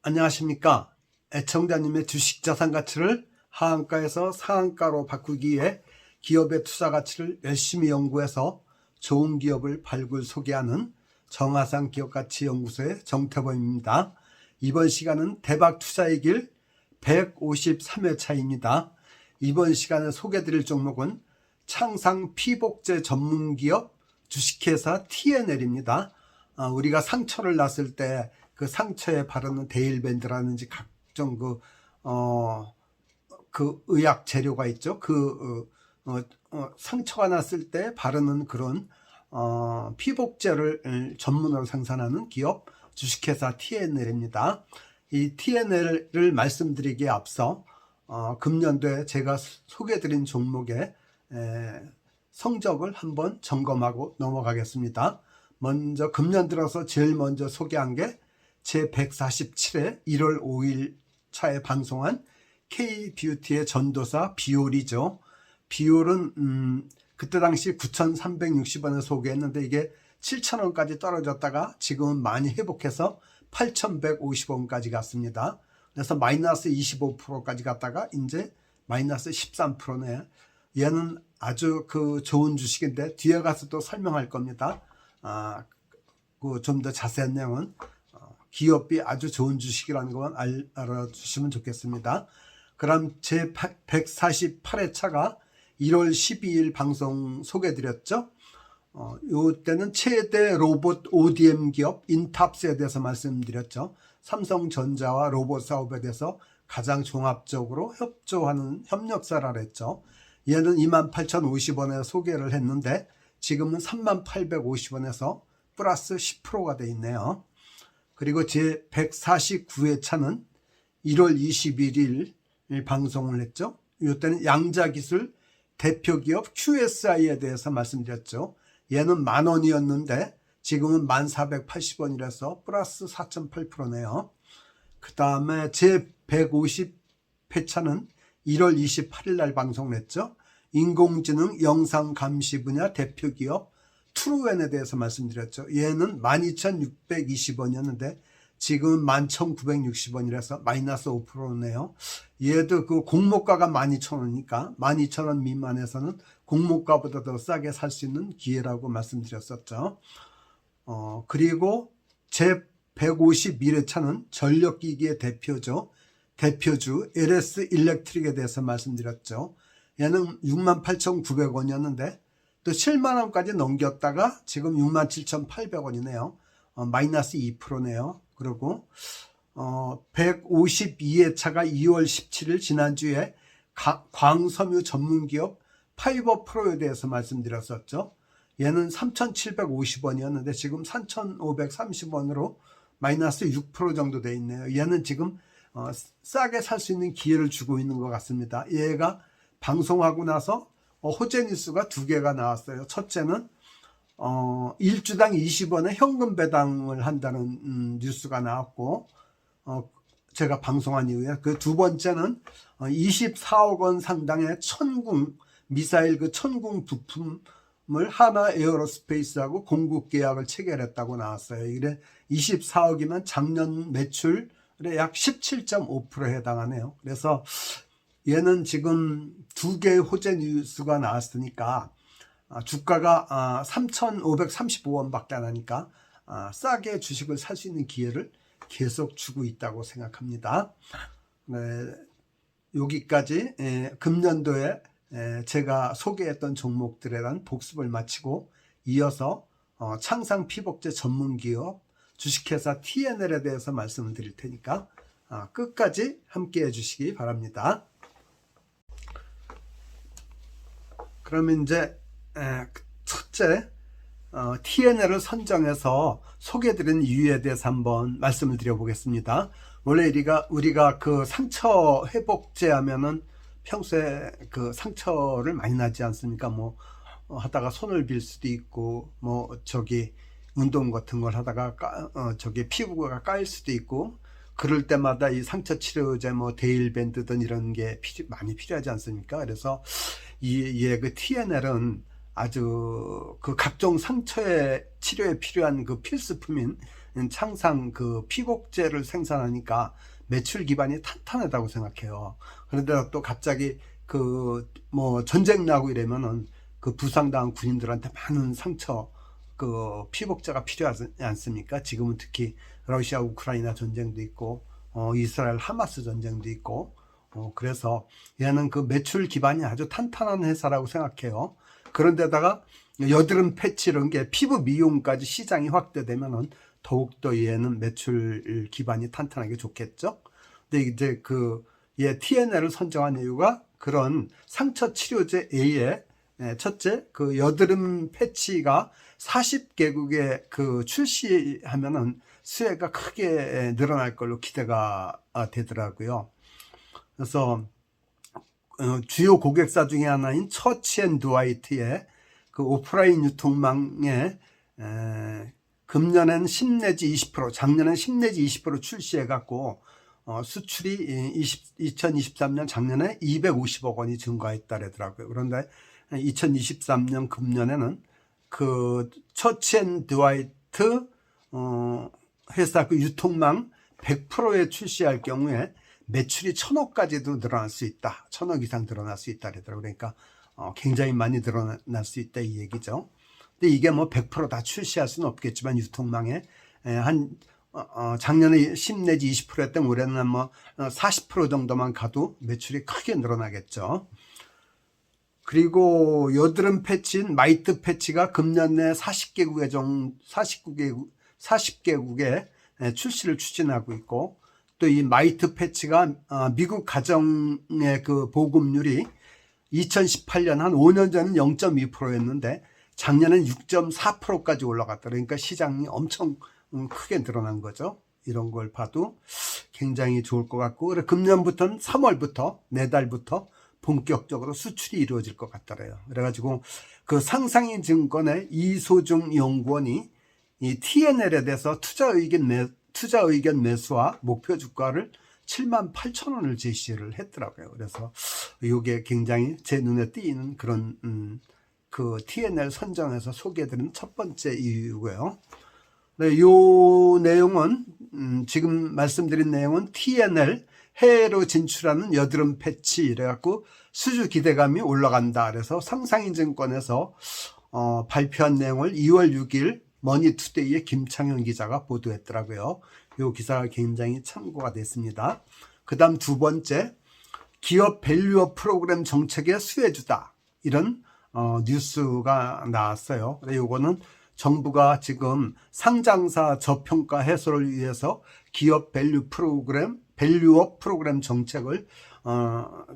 안녕하십니까. 애청자님의 주식자산 가치를 하한가에서 상한가로 바꾸기 위해 기업의 투자 가치를 열심히 연구해서 좋은 기업을 발굴 소개하는 정하상 기업가치연구소의 정태범입니다. 이번 시간은 대박 투자의 길 153회차입니다. 이번 시간에 소개드릴 종목은 창상 피복제 전문기업 주식회사 TNL입니다. 우리가 상처를 났을 때 그 상처에 바르는 데일밴드라든지 각종 그 의약 재료가 있죠. 상처가 났을 때 바르는 그런 피복제를 전문으로 생산하는 기업 주식회사 TNL입니다. 이 TNL을 말씀드리기에 앞서 금년도에 제가 소개드린 종목의 성적을 한번 점검하고 넘어가겠습니다. 먼저 금년 들어서 제일 먼저 소개한 게 제 147회 1월 5일 차에 방송한 K뷰티의 전도사 비올이죠. 비올은 그때 당시 9,360원에 소개했는데 이게 7,000원까지 떨어졌다가 지금은 많이 회복해서 8,150원까지 갔습니다. 그래서 마이너스 25%까지 갔다가 이제 마이너스 13%네. 얘는 아주 좋은 주식인데 뒤에 가서 또 설명할 겁니다. 좀 더 자세한 내용은 기업이 아주 좋은 주식이라는 것만 알아주시면 좋겠습니다. 그럼 제 148회차가 1월 12일 방송 소개드렸죠. 이때는 최대 로봇 ODM 기업 인탑스에 대해서 말씀드렸죠. 삼성전자와 로봇 사업에 대해서 가장 종합적으로 협조하는 협력사라 했죠. 얘는 28,050원에 소개를 했는데 지금은 38,850원에서 플러스 10%가 돼 있네요. 그리고 제 149회차는 1월 21일 방송을 했죠. 이때는 양자기술 대표기업 QSI에 대해서 말씀드렸죠. 얘는 10,000원이었는데 지금은 1480원이라서 플러스 4.8%네요. 그 다음에 제 150회차는 1월 28일 날 방송을 했죠. 인공지능 영상감시 분야 대표기업 트루엔에 대해서 말씀드렸죠. 얘는 12,620원이었는데 지금은 11,960원이라서 마이너스 5%네요. 얘도 공모가가 12,000원이니까 12,000원 미만에서는 공모가보다 더 싸게 살 수 있는 기회라고 말씀드렸었죠. 그리고 제 151회차는 전력기기의 대표죠. 대표주 LS 일렉트릭에 대해서 말씀드렸죠. 얘는 68,900원이었는데 또 7만원까지 넘겼다가 지금 67,800원이네요. 마이너스 2%네요. 그리고 152회차가 2월 17일 지난주에 광섬유 전문기업 파이버 프로에 대해서 말씀드렸었죠. 얘는 3,750원이었는데 지금 3,530원으로 마이너스 6% 정도 돼 있네요. 얘는 지금 싸게 살 수 있는 기회를 주고 있는 것 같습니다. 얘가 방송하고 나서 호재 뉴스가 2개가 나왔어요. 첫째는 1주당 20원의 현금 배당을 한다는 뉴스가 나왔고 제가 방송한 이후에 그 두 번째는 24억 원 상당의 천궁 미사일 천궁 부품을 하나 에어로스페이스하고 공급 계약을 체결했다고 나왔어요. 이래 24억이면 작년 매출의 약 17.5%에 해당하네요. 그래서 얘는 지금 2개의 호재 뉴스가 나왔으니까 주가가 3,535원 밖에 안 하니까 싸게 주식을 살 수 있는 기회를 계속 주고 있다고 생각합니다. 네, 여기까지 금년도에 제가 소개했던 종목들에 대한 복습을 마치고 이어서 창상 피복제 전문기업 주식회사 TNL에 대해서 말씀을 드릴 테니까 끝까지 함께 해주시기 바랍니다. 그러면 이제 첫째 TNL을 선정해서 소개드린 이유에 대해서 한번 말씀을 드려보겠습니다. 원래 우리가 상처 회복제 하면은 평소에 상처를 많이 나지 않습니까? 하다가 손을 빌 수도 있고 운동 같은 걸 하다가 피부가 까일 수도 있고 그럴 때마다 이 상처 치료제 데일밴드든 이런 게 많이 필요하지 않습니까? 그래서 그 TNL은 아주 그 각종 상처의 치료에 필요한 그 필수품인 창상 그 피곡제를 생산하니까 매출 기반이 탄탄하다고 생각해요. 그런데 또 갑자기 그 뭐 전쟁 나고 이러면은 그 부상당한 군인들한테 많은 상처 그 피복제가 필요하지 않습니까? 지금은 특히 러시아 우크라이나 전쟁도 있고 이스라엘 하마스 전쟁도 있고 그래서 얘는 그 매출 기반이 아주 탄탄한 회사라고 생각해요. 그런데다가 여드름 패치 이런 게 피부 미용까지 시장이 확대되면은 더욱더 얘는 매출 기반이 탄탄하게 좋겠죠. 근데 이제 그 얘 TNL을 선정한 이유가 그런 상처 치료제 A에 첫째 그 여드름 패치가 40개국에 그 출시하면은 수혜가 크게 늘어날 걸로 기대가 되더라고요. 그래서 주요 고객사 중에 하나인 처치앤드와이트의 그 오프라인 유통망에 금년엔 10 내지 20%, 작년엔 10 내지 20% 출시해 갖고 수출이 2023년 작년에 250억 원이 증가했다 그러더라고요. 그런데 2023년 금년에는 그 처치앤드와이트 회사 그 유통망 100%에 출시할 경우에 매출이 1000억까지도 늘어날 수 있다. 1000억 이상 늘어날 수 있다 그러더라고요. 그러니까 굉장히 많이 늘어날 수 있다 이 얘기죠. 근데 이게 뭐 100% 다 출시할 수는 없겠지만 유통망에 한 작년에 10 내지 20%였던 올해는 뭐 40% 정도만 가도 매출이 크게 늘어나겠죠. 그리고 여드름 패치인 마이트 패치가 금년 내 40개국에 출시를 추진하고 있고 또 이 마이트 패치가 미국 가정의 그 보급률이 2018년 한 5년 전은 0.2%였는데 작년엔 6.4%까지 올라갔다. 그러니까 시장이 엄청 크게 늘어난 거죠. 이런 걸 봐도 굉장히 좋을 것 같고 그래 금년부터는 3월부터 내달부터 본격적으로 수출이 이루어질 것 같더래요. 그래가지고 그 상상인 증권의 이소중 연구원이 이 TNL에 대해서 투자 의견 매수와 목표 주가를 78,000원을 제시를 했더라고요. 그래서 이게 굉장히 제 눈에 띄는 그런 그 TNL 선정에서 소개해드린 첫 번째 이유고요. 네, 요 내용은 지금 말씀드린 내용은 TNL 해외로 진출하는 여드름 패치 이래갖고 수주 기대감이 올라간다. 그래서 상상인증권에서 발표한 내용을 2월 6일 머니투데이의 김창현 기자가 보도했더라고요. 이 기사가 굉장히 참고가 됐습니다. 그 다음 두 번째, 기업 밸류업 프로그램 정책의 수혜주다. 이런 뉴스가 나왔어요. 이거는 정부가 지금 상장사 저평가 해소를 위해서 기업 밸류업 프로그램 정책을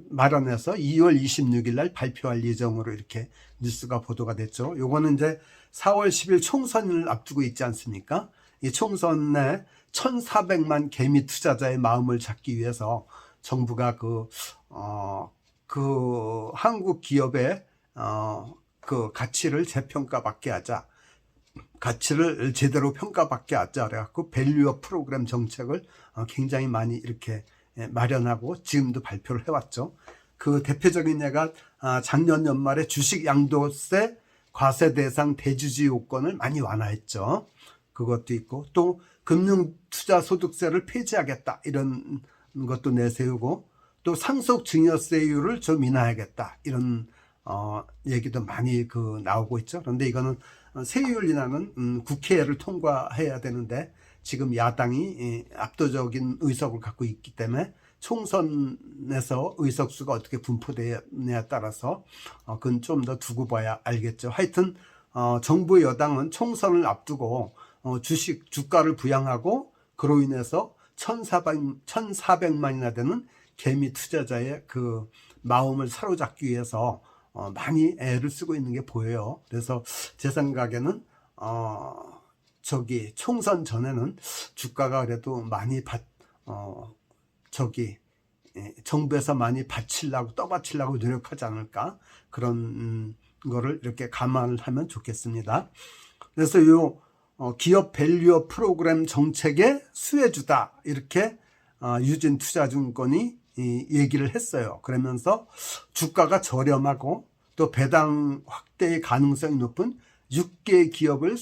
마련해서 2월 26일 날 발표할 예정으로 이렇게 뉴스가 보도가 됐죠. 요거는 이제 4월 10일 총선을 앞두고 있지 않습니까? 이 총선에 1,400만 개미 투자자의 마음을 잡기 위해서 정부가 그 한국 기업의 그 가치를 재평가받게 하자. 가치를 제대로 평가받게 하자 그래갖고 밸류업 프로그램 정책을 굉장히 많이 이렇게 마련하고 지금도 발표를 해왔죠. 그 대표적인 예가 작년 연말에 주식 양도세 과세 대상 대주주 요건을 많이 완화했죠. 그것도 있고 또 금융투자소득세를 폐지하겠다 이런 것도 내세우고 또 상속증여세율을 좀 인하하겠다 이런 얘기도 많이 나오고 있죠. 그런데 이거는 세율 인하는 국회를 통과해야 되는데 지금 야당이 압도적인 의석을 갖고 있기 때문에 총선에서 의석수가 어떻게 분포되느냐에 따라서 그건 좀 더 두고 봐야 알겠죠. 하여튼 정부 여당은 총선을 앞두고 주가를 부양하고 그로 인해서 1,400만이나 되는 개미 투자자의 그 마음을 사로잡기 위해서 많이 애를 쓰고 있는 게 보여요. 그래서 제 생각에는 총선 전에는 주가가 그래도 많이 정부에서 많이 떠받치려고 노력하지 않을까 그런 거를 이렇게 감안을 하면 좋겠습니다. 그래서 기업 밸류업 프로그램 정책의 수혜주다 이렇게 유진투자증권이 얘기를 했어요. 그러면서 주가가 저렴하고 또 배당 확대의 가능성이 높은 6개 기업을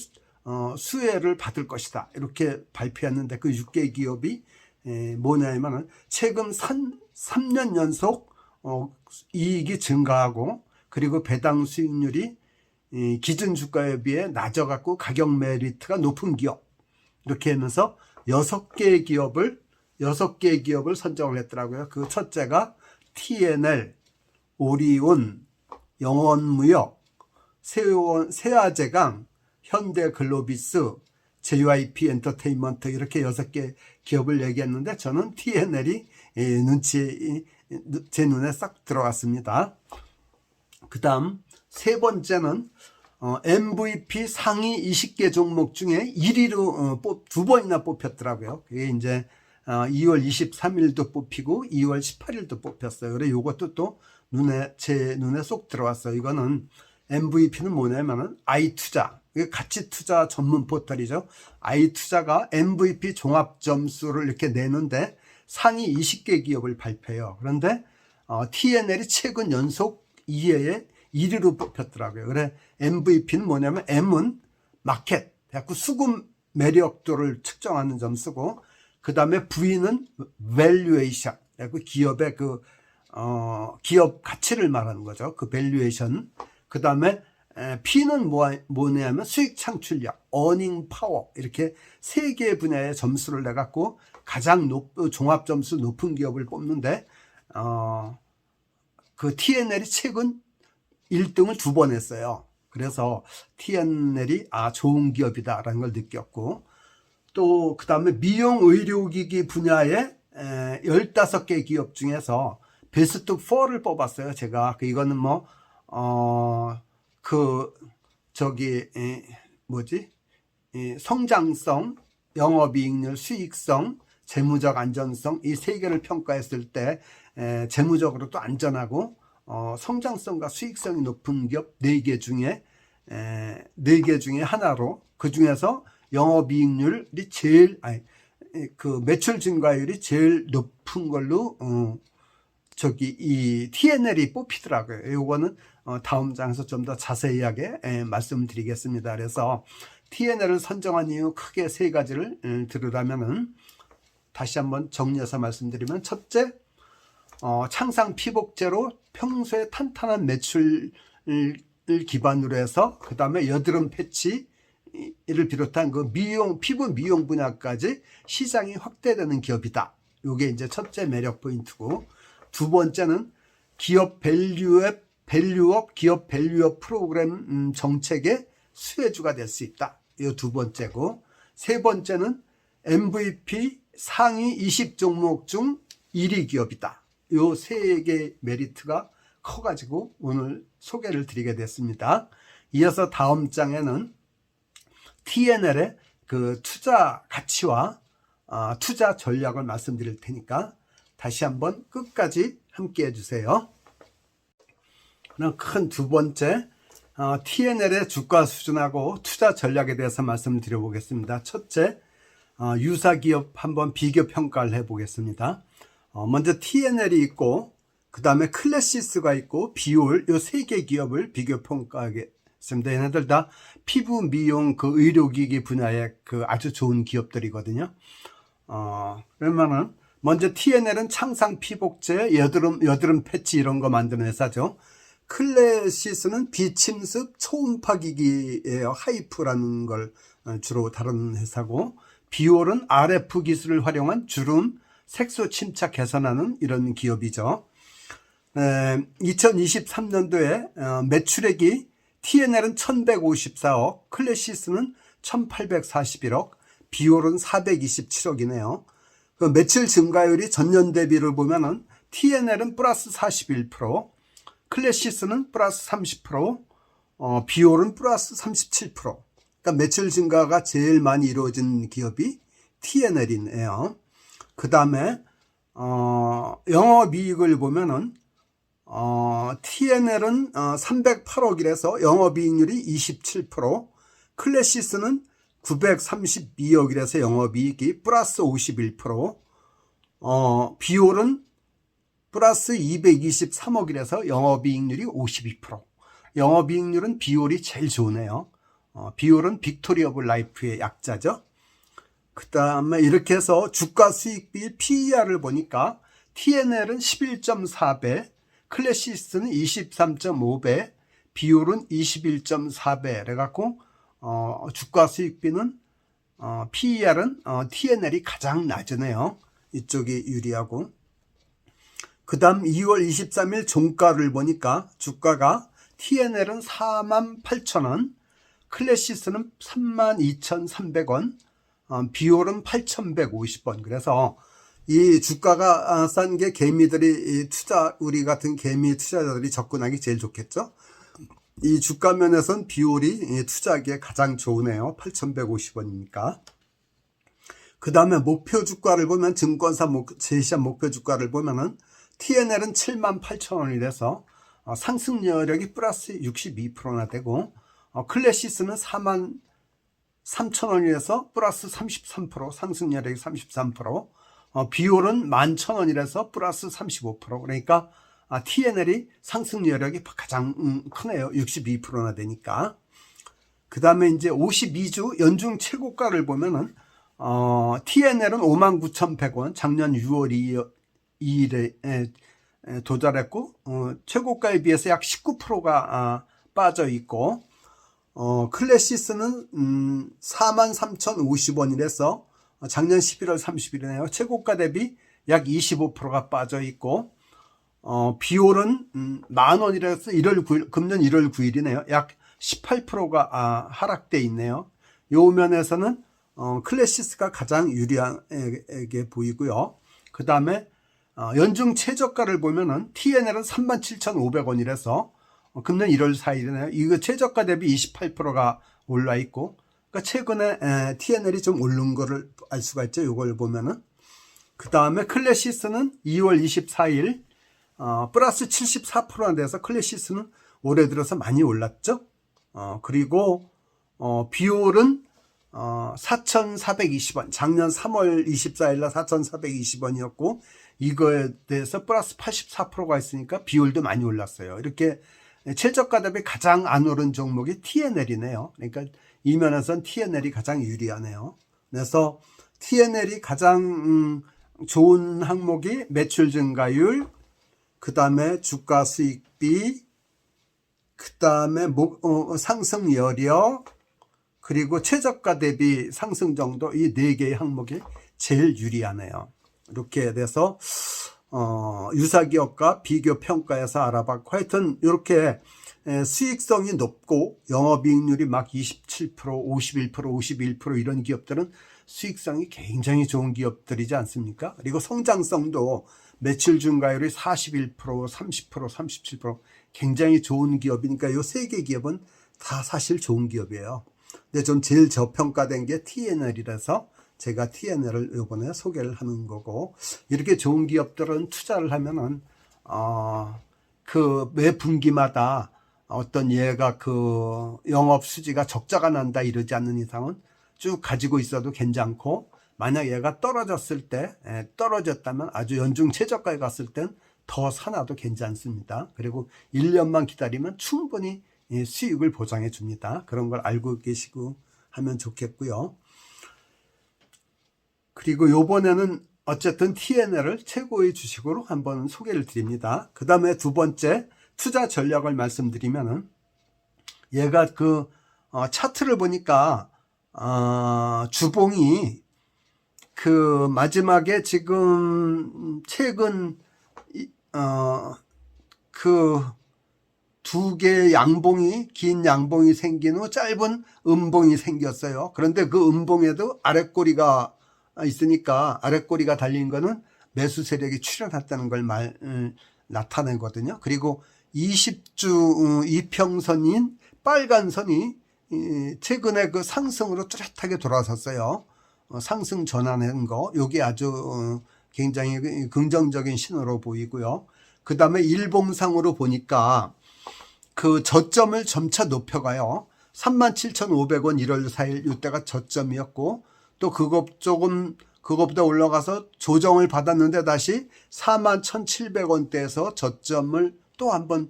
수혜를 받을 것이다. 이렇게 발표했는데 그 6개 기업이 뭐냐면은 최근 3년 연속 이익이 증가하고 그리고 배당 수익률이 기준 주가에 비해 낮아갖고 가격 메리트가 높은 기업 이렇게 하면서 6개의 기업을 선정을 했더라고요. 그 첫째가 TNL, 오리온, 영원무역, 세아제강, 현대글로비스, JYP 엔터테인먼트 이렇게 6개 기업을 얘기했는데 저는 TNL이 제 눈에 싹 들어왔습니다. 그 다음 세 번째는 MVP 상위 20개 종목 중에 1위로 2번이나 뽑혔더라고요. 그게 이제 2월 23일도 뽑히고 2월 18일도 뽑혔어요. 그래 요것도 또 제 눈에 쏙 들어왔어요. 이거는 MVP는 뭐냐면은 아이투자, 이게 가치투자 전문 포털이죠. 아이투자가 MVP 종합 점수를 이렇게 내는데 상위 20개 기업을 발표해요. 그런데 TNL이 최근 연속 2회에 1위로 뽑혔더라고요. 그래 MVP는 뭐냐면 M은 마켓, 수급 매력도를 측정하는 점수고 그 다음에 V는 valuation, 기업의 기업 가치를 말하는 거죠. 그 valuation. 그 다음에 P는 뭐냐면 수익 창출력, earning power 이렇게 세 개의 분야의 점수를 내갖고 가장 종합 점수 높은 기업을 뽑는데 그 TNL이 최근 1등을 2번 했어요. 그래서 TNL이 좋은 기업이다라는 걸 느꼈고 또 그 다음에 미용 의료기기 분야의 15개 기업 중에서 베스트 4를 뽑았어요. 제가 이거는 성장성, 영업이익률, 수익성, 재무적 안전성 이 세 개를 평가했을 때 재무적으로도 안전하고 성장성과 수익성이 높은 기업 4개 중에 하나로 그 중에서 영업이익률이 매출 증가율이 제일 높은 걸로 이 TNL이 뽑히더라고요. 이거는 다음 장에서 좀 더 자세하게 말씀드리겠습니다. 그래서 TNL을 선정한 이유 크게 3가지를 들으라면은 다시 한번 정리해서 말씀드리면 첫째, 창상 피복제로 평소에 탄탄한 매출을 기반으로 해서 그 다음에 여드름 패치를 비롯한 피부 미용 분야까지 시장이 확대되는 기업이다. 이게 이제 첫째 매력 포인트고 두 번째는 기업 기업 밸류업 프로그램 정책의 수혜주가 될 수 있다. 이 두 번째고 세 번째는 MVP 상위 20종목 중 1위 기업이다. 이 세 개의 메리트가 커가지고 오늘 소개를 드리게 됐습니다. 이어서 다음 장에는 TNL의 투자 가치와 투자 전략을 말씀드릴 테니까 다시 한번 끝까지 함께 해주세요. 그럼 큰 두 번째 TNL의 주가 수준하고 투자 전략에 대해서 말씀드려 보겠습니다. 첫째, 유사기업 한번 비교 평가를 해보겠습니다. 먼저 TNL이 있고 그 다음에 클래시스가 있고 비올 이 3개 기업을 비교 평가하겠습니다. 얘네들 다 피부 미용 의료기기 분야의 아주 좋은 기업들이거든요. 그러면은 먼저 TNL은 창상 피복제, 여드름 패치 이런 거 만드는 회사죠. 클래시스는 비침습 초음파 기기예요. 하이프라는 걸 주로 다루는 회사고 비올은 RF 기술을 활용한 주름, 색소 침착 개선하는 이런 기업이죠. 2023년도에 매출액이 TNL은 1154억, 클래시스는 1841억, 비올은 427억이네요. 매출 증가율이 전년 대비를 보면은 TNL은 플러스 41%, 클래시스는 플러스 30%, 비올은 플러스 37%. 그러니까 매출 증가가 제일 많이 이루어진 기업이 TNL이네요. 그 다음에 영업이익을 보면은 TNL은 308억이라서 영업이익률이 27%, 클래시스는 932억이라서 영업이익이 플러스 51%, 비올은 플러스 223억이라서 영업이익률이 52%. 영업이익률은 비율이 제일 좋으네요. 비율은 빅토리 오브 라이프의 약자죠. 그 다음에 이렇게 해서 주가 수익비 PER을 보니까 TNL은 11.4배, 클래시스는 23.5배, 비율은 21.4배 그래갖고 주가 수익비는 PER은 TNL이 가장 낮으네요. 이쪽이 유리하고. 그 다음 2월 23일 종가를 보니까 주가가 TNL은 48,000원, 클래시스는 32,300원, 비율은 8,150원. 그래서 이 주가가 싼 게 개미들이 우리 같은 개미 투자자들이 접근하기 제일 좋겠죠. 이 주가 면에선 비율이 투자하기에 가장 좋으네요. 8,150원이니까. 그 다음에 목표 주가를 보면 증권사 제시한 목표 주가를 보면은 TNL은 78,000원이 돼서 상승 여력이 플러스 62%나 되고, 클래시스는 43,000원이라서 플러스 33%, 상승 여력이 33%, 비율은 11,000원이라서 플러스 35%. 그러니까 TNL이 상승 여력이 가장 크네요. 62%나 되니까. 그 다음에 이제 52주 연중 최고가를 보면은 TNL은 59,100원, 작년 6월 2일에 도달했고, 최고가에 비해서 약 19%가 빠져 있고, 클래시스는 43,050원이라서 작년 11월 30일이네요. 최고가 대비 약 25%가 빠져 있고, 비율은 10,000원이라서 금년 1월 9일이네요. 약 18%가 하락돼 있네요. 요 면에서는 클래시스가 가장 유리하게 보이고요. 그 다음에 연중 최저가를 보면은 TNL은 37,500원이라서 금년 1월 4일이네요. 이거 최저가 대비 28%가 올라 있고, 그러니까 최근에 TNL이 좀 오른 거를 알 수가 있죠. 이걸 보면은. 그 다음에 클래시스는 2월 24일 플러스 74%나 돼서 클래시스는 올해 들어서 많이 올랐죠. 그리고 비율은 4,420원, 작년 3월 24일 날 4,420원이었고 이거에 대해서 플러스 84%가 있으니까 비율도 많이 올랐어요. 이렇게 최저가 대비 가장 안 오른 종목이 TNL이네요. 그러니까 이 면에서는 TNL이 가장 유리하네요. 그래서 TNL이 가장 좋은 항목이 매출 증가율, 그 다음에 주가 수익비, 그 다음에 상승 여력, 그리고 최저가 대비 상승 정도, 이 4개의 항목이 제일 유리하네요. 이렇게 돼서 유사기업과 비교 평가에서 알아봤고, 하여튼 이렇게 수익성이 높고 영업이익률이 막 27%, 51%, 51% 이런 기업들은 수익성이 굉장히 좋은 기업들이지 않습니까? 그리고 성장성도 매출 증가율이 41%, 30%, 37% 굉장히 좋은 기업이니까 이 3개 기업은 다 사실 좋은 기업이에요. 근데 좀 제일 저평가된 게 TNL이라서 제가 TNL을 이번에 소개를 하는 거고, 이렇게 좋은 기업들은 투자를 하면은 그 매 분기마다 어떤 얘가 그 영업 수지가 적자가 난다 이러지 않는 이상은 쭉 가지고 있어도 괜찮고, 만약 얘가 떨어졌을 때 떨어졌다면 아주 연중 최저가에 갔을 땐 더 사놔도 괜찮습니다. 그리고 1년만 기다리면 충분히 수익을 보장해 줍니다. 그런 걸 알고 계시고 하면 좋겠고요. 그리고 요번에는 어쨌든 TNL을 최고의 주식으로 한번 소개를 드립니다. 그 다음에 두 번째 투자 전략을 말씀드리면은, 얘가 그 차트를 보니까 주봉이 그 마지막에 지금 최근 그 두 개의 양봉이, 긴 양봉이 생긴 후 짧은 음봉이 생겼어요. 그런데 그 음봉에도 아랫꼬리가 있으니까 아랫꼬리가 달린 거는 매수 세력이 출현했다는 걸 나타내거든요. 그리고 20주 이평선인 빨간 선이 최근에 그 상승으로 뚜렷하게 돌아섰어요. 상승 전환한 거, 요게 아주 굉장히 긍정적인 신호로 보이고요. 그 다음에 일봉상으로 보니까 그 저점을 점차 높여가요. 37,500원 1월 4일 이때가 저점이었고, 또 그것보다 올라가서 조정을 받았는데 다시 41,700원대에서 저점을 또 한번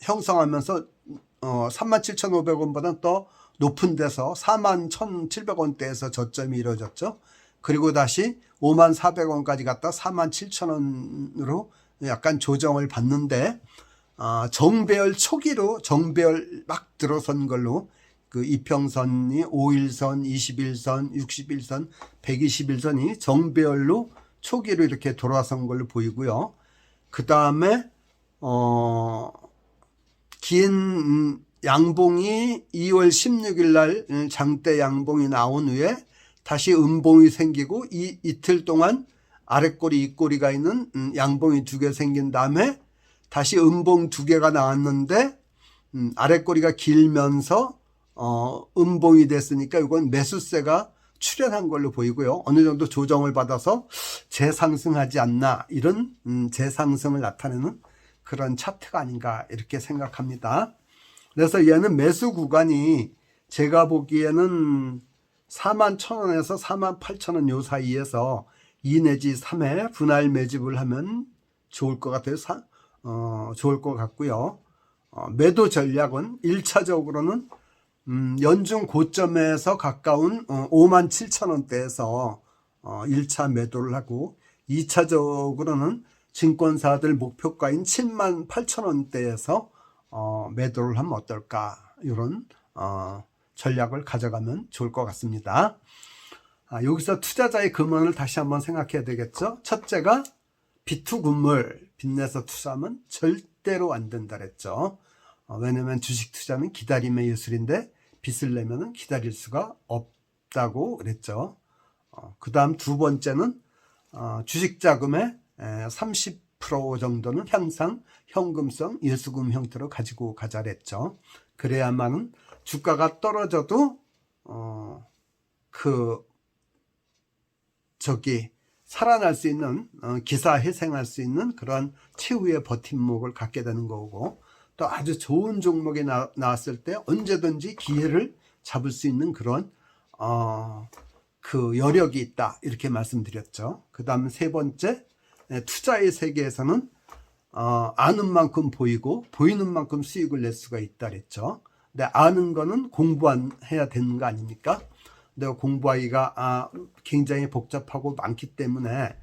형성하면서 37,500원보다는 더 높은 데서 41,700원대에서 저점이 이루어졌죠. 그리고 다시 54,400원까지 갔다 47,000원으로 약간 조정을 받는데, 정배열 초기로 정배열 막 들어선 걸로 그 이평선이 5일선, 21선, 61선, 121선이 정배열로 초기로 이렇게 돌아선 걸로 보이고요. 그 다음에 긴 양봉이 2월 16일 날 장대 양봉이 나온 후에 다시 음봉이 생기고 이틀 동안 아랫꼬리 윗꼬리가 있는 양봉이 2개 생긴 다음에 다시 음봉 2개가 나왔는데 아랫꼬리가 길면서 음봉이 됐으니까 이건 매수세가 출현한 걸로 보이고요. 어느 정도 조정을 받아서 재상승하지 않나, 이런 재상승을 나타내는 그런 차트가 아닌가 이렇게 생각합니다. 그래서 얘는 매수 구간이 제가 보기에는 41,000원에서 48,000원 요 사이에서 2 내지 3회 분할 매집을 하면 좋을 것 같아요. 좋을 것 같고요. 매도 전략은 1차적으로는 연중 고점에서 가까운 57,000원대에서 1차 매도를 하고, 2차적으로는 증권사들 목표가인 78,000원대에서 매도를 하면 어떨까, 이런 전략을 가져가면 좋을 것 같습니다. 여기서 투자자의 근원을 다시 한번 생각해야 되겠죠. 첫째가 비투군물, 빚내서 투자하면 절대로 안 된다 그랬죠. 왜냐면 주식 투자는 기다림의 예술인데 빚을 내면은 기다릴 수가 없다고 그랬죠. 그 다음 두 번째는 주식 자금의 30% 정도는 항상 현금성, 예수금 형태로 가지고 가자 그랬죠. 그래야만은 주가가 떨어져도 살아날 수 있는, 기사회생할 수 있는 그런 최후의 버팀목을 갖게 되는 거고, 또 아주 좋은 종목이 나왔을 때 언제든지 기회를 잡을 수 있는 그런 그 여력이 있다, 이렇게 말씀드렸죠. 그 다음 세 번째, 투자의 세계에서는 아는 만큼 보이고 보이는 만큼 수익을 낼 수가 있다 그랬죠. 근데 아는 거는 공부해야 되는 거 아닙니까? 근데 공부하기가 굉장히 복잡하고 많기 때문에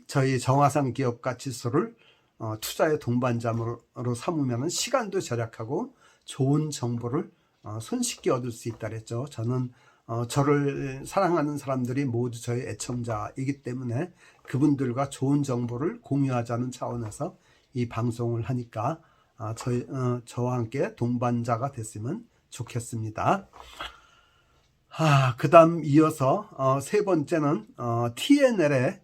저희 정화상 기업가 지수를 투자의 동반자로 삼으면 시간도 절약하고 좋은 정보를 손쉽게 얻을 수 있다 그랬죠. 저는 저를 사랑하는 사람들이 모두 저의 애청자이기 때문에 그분들과 좋은 정보를 공유하자는 차원에서 이 방송을 하니까 저와 함께 동반자가 됐으면 좋겠습니다. 그 다음 이어서 세 번째는 TNL의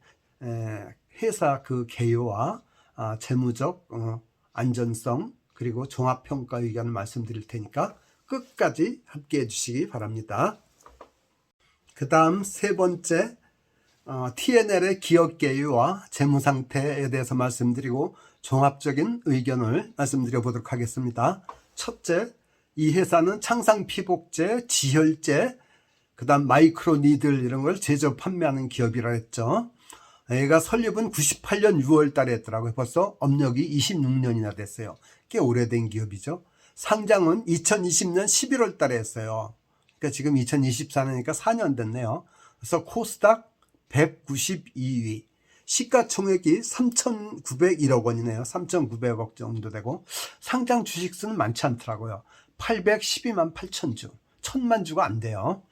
회사 그 개요와 재무적 안전성, 그리고 종합평가 의견을 말씀드릴 테니까 끝까지 함께 해주시기 바랍니다. 그 다음 세 번째, TNL의 기업 개요와 재무 상태에 대해서 말씀드리고 종합적인 의견을 말씀드려 보도록 하겠습니다. 첫째, 이 회사는 창상 피복제, 지혈제, 그 다음 마이크로 니들 이런 걸 제조 판매하는 기업이라 했죠. 얘가 설립은 98년 6월 달에 했더라고요. 벌써 업력이 26년이나 됐어요. 꽤 오래된 기업이죠. 상장은 2020년 11월 달에 했어요. 그러니까 지금 2024년이니까 4년 됐네요. 그래서 코스닥 192위, 시가총액이 3,901억 원이네요. 3,900억 정도 되고, 상장 주식수는 많지 않더라고요. 812만 8천 주, 1,000만 주가 안 돼요.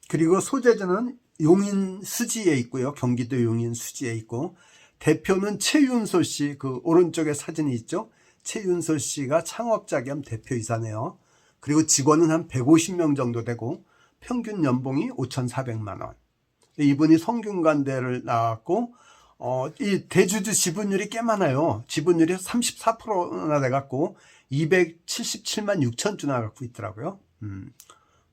그리고 소재지는 용인 수지에 있고요. 경기도 용인 수지에 있고, 대표는 최윤솔 씨, 그 오른쪽에 사진이 있죠. 최윤솔 씨가 창업자 겸 대표이사네요. 그리고 직원은 한 150명 정도 되고, 평균 연봉이 5,400만 원. 이분이 성균관대를 나왔고, 이 대주주 지분율이 꽤 많아요. 지분율이 34%나 돼갖고 277만 6천 주나 갖고 있더라고요.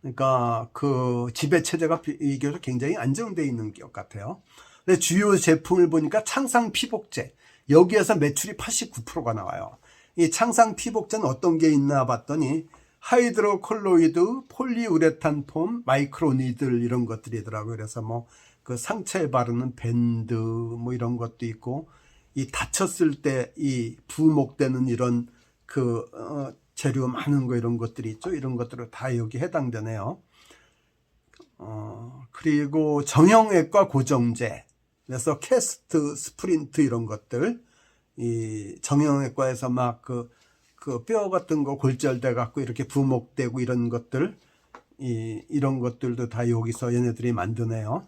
그러니까 그 지배 체제가 비교적 굉장히 안정되어 있는 기업 같아요. 근데 주요 제품을 보니까 창상 피복제, 여기에서 매출이 89%가 나와요. 이 창상 피복제는 어떤 게 있나 봤더니 하이드로콜로이드, 폴리우레탄 폼, 마이크로니들 이런 것들이더라고요. 그래서 그 상처에 바르는 밴드 이런 것도 있고, 이 다쳤을 때 이 부목되는 이런 재료 많은 거 이런 것들이 있죠. 이런 것들은 다 여기 해당되네요. 그리고 정형외과 고정제, 그래서 캐스트, 스프린트 이런 것들, 이 정형외과에서 막 그 뼈 같은 거 골절돼 갖고 이렇게 부목되고 이런 것들, 이런 것들도 다 여기서 얘네들이 만드네요.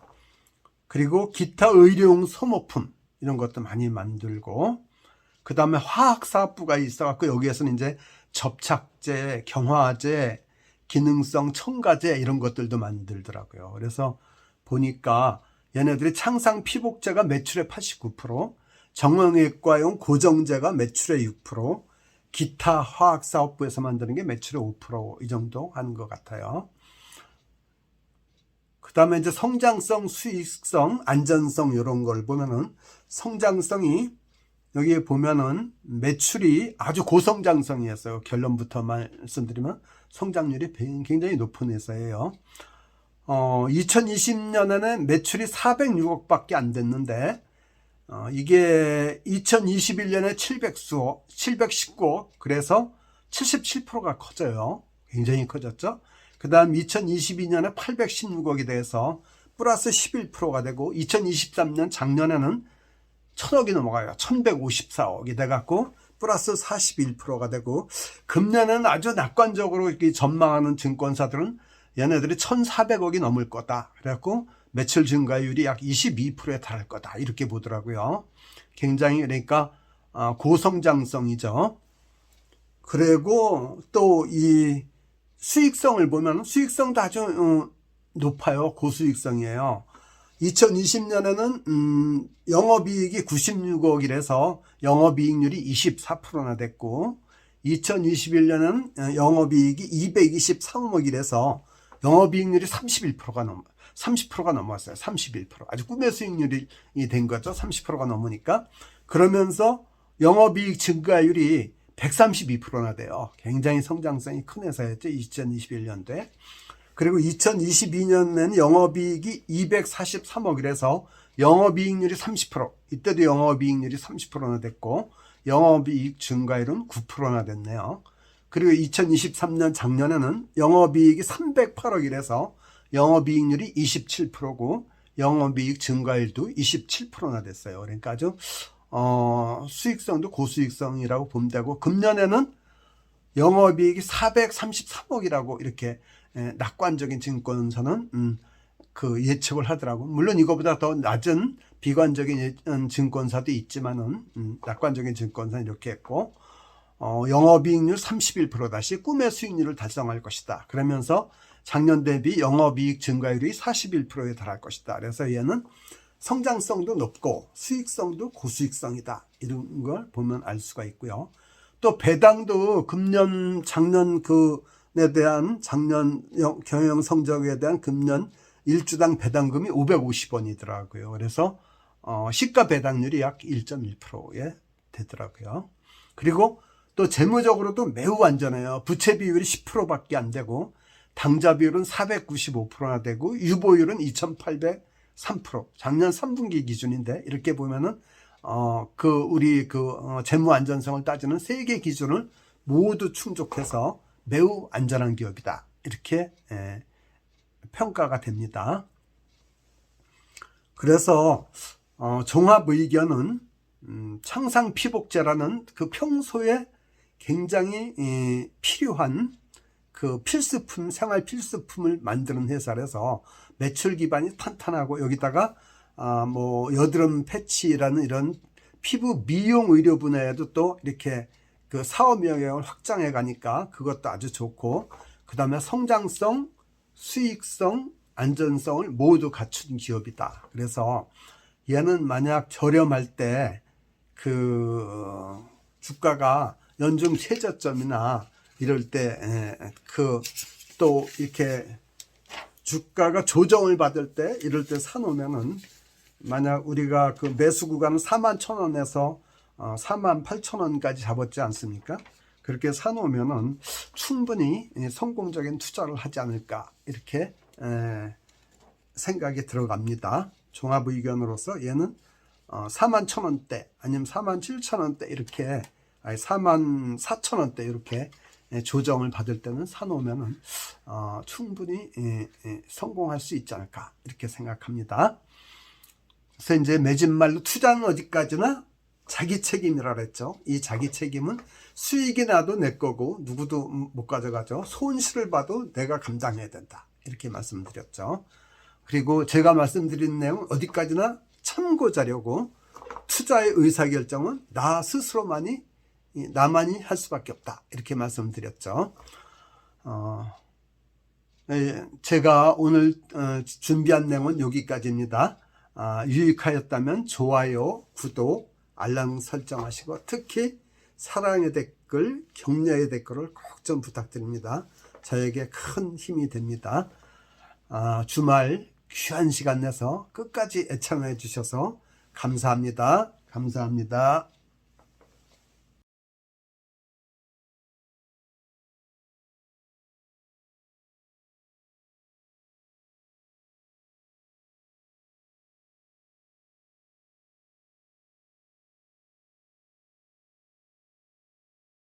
그리고 기타 의료용 소모품 이런 것도 많이 만들고, 그 다음에 화학사업부가 있어갖고 여기에서는 이제 접착제, 경화제, 기능성 첨가제 이런 것들도 만들더라고요. 그래서 보니까 얘네들이 창상 피복제가 매출의 89%, 정형외과용 고정제가 매출의 6%, 기타 화학사업부에서 만드는 게 매출의 5% 이 정도 하는 것 같아요. 그 다음에 이제 성장성, 수익성, 안전성 이런 걸 보면은 성장성이 여기에 보면은 매출이 아주 고성장성이었어요. 결론부터 말씀드리면 성장률이 굉장히 높은 회사예요. 2020년에는 매출이 406억밖에 안 됐는데 이게 2021년에 719억, 그래서 77%가 커져요. 굉장히 커졌죠. 그 다음 2022년에 816억이 돼서 플러스 11%가 되고, 2023년 작년에는 1000억이 넘어가요. 1154억이 돼갖고 플러스 41%가 되고, 금년에는 아주 낙관적으로 이렇게 전망하는 증권사들은 얘네들이 1400억이 넘을 거다. 그래갖고 매출 증가율이 약 22%에 달할 거다. 이렇게 보더라고요. 굉장히 그러니까 고성장성이죠. 그리고 또 이 수익성을 보면 수익성도 아주 높아요. 고수익성이에요. 2020년에는 영업이익이 96억이라서 영업이익률이 24%나 됐고, 2021년은 영업이익이 223억이라서 영업이익률이 30%가 넘었어요. 31%. 아주 꿈의 수익률이 된 거죠. 30%가 넘으니까. 그러면서 영업이익 증가율이 132%나 돼요. 굉장히 성장성이 큰 회사였죠. 2021년도에. 그리고 2022년에는 영업이익이 243억이라서 영업이익률이 30%. 이때도 영업이익률이 30%나 됐고, 영업이익 증가율은 9%나 됐네요. 그리고 2023년 작년에는 영업이익이 308억이라서 영업이익률이 27%고 영업이익 증가율도 27%나 됐어요. 그러니까 아주 수익성도 고수익성이라고 보면 되고, 금년에는 영업이익이 433억이라고 이렇게 낙관적인 증권사는 그 예측을 하더라고. 물론 이거보다 더 낮은 비관적인 증권사도 있지만은 낙관적인 증권사는 이렇게 했고, 영업이익률 31% 다시 꿈의 수익률을 달성할 것이다. 그러면서 작년 대비 영업이익 증가율이 41%에 달할 것이다. 그래서 얘는 성장성도 높고 수익성도 고수익성이다. 이런 걸 보면 알 수가 있고요. 또 배당도 금년 작년 그에 대한 작년 경영 성적에 대한 금년 1주당 배당금이 550원이더라고요. 그래서 시가 배당률이 약 1.1%에 되더라고요. 그리고 또 재무적으로도 매우 안전해요. 부채 비율이 10%밖에 안 되고, 당좌 비율은 495%나 되고, 유보율은 2803%. 작년 3분기 기준인데, 이렇게 보면은 우리 재무 안전성을 따지는 세 개 기준을 모두 충족해서 매우 안전한 기업이다. 이렇게 평가가 됩니다. 그래서 종합 의견은 창상 피복제라는 그 평소에 굉장히 필요한 그 필수품, 생활 필수품을 만드는 회사라서 매출 기반이 탄탄하고, 여기다가 뭐 여드름 패치라는 이런 피부 미용 의료 분야에도 또 이렇게 그 사업 영역을 확장해 가니까 그것도 아주 좋고, 그 다음에 성장성, 수익성, 안전성을 모두 갖춘 기업이다. 그래서 얘는 만약 저렴할 때 그 주가가 연중 최저점이나 이럴 때 또 이렇게 주가가 조정을 받을 때 이럴 때 사놓으면은, 만약 우리가 그 매수 구간은 41,000원에서 48,000원까지 잡았지 않습니까? 그렇게 사놓으면은 충분히 성공적인 투자를 하지 않을까, 이렇게 생각이 들어갑니다. 종합 의견으로서 얘는 41,000원대 아니면 47,000원대 이렇게, 44,000원대 이렇게 조정을 받을 때는 사놓으면 충분히 성공할 수 있지 않을까 이렇게 생각합니다. 그래서 이제 매진말로 투자는 어디까지나 자기 책임이라 그랬죠. 이 자기 책임은 수익이 나도 내 거고 누구도 못 가져가죠. 손실을 봐도 내가 감당해야 된다 이렇게 말씀드렸죠. 그리고 제가 말씀드린 내용 어디까지나 참고자료고 투자의 의사결정은 나 스스로만이 나만이 할 수밖에 없다 이렇게 말씀드렸죠. 제가 오늘 준비한 내용은 여기까지입니다. 유익하였다면 좋아요, 구독, 알람 설정하시고 특히 사랑의 댓글, 격려의 댓글을 꼭 좀 부탁드립니다. 저에게 큰 힘이 됩니다. 주말 귀한 시간 내서 끝까지 애청해 주셔서 감사합니다. 감사합니다.